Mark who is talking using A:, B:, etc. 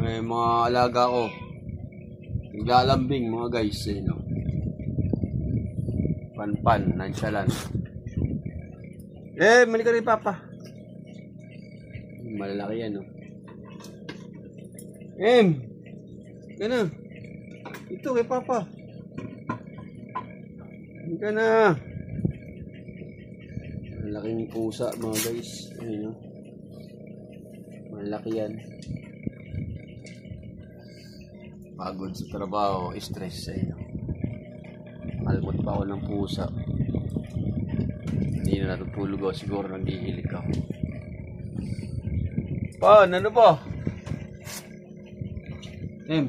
A: May mga alaga ko. Naglalambing mga guys. No? Pan, nonchalant. Mali ka rin papa. Malalaki yan, no? Ka na. Ito kay papa. Ka na. Malaking pusa mga guys. Ayun, no? Malaki yan. Pagod sa trabaho, stress ayun, no? Almot pa ako ng pusa. Hindi na natutulog ako. Siguro naghihilig ako. Ano ba? Em.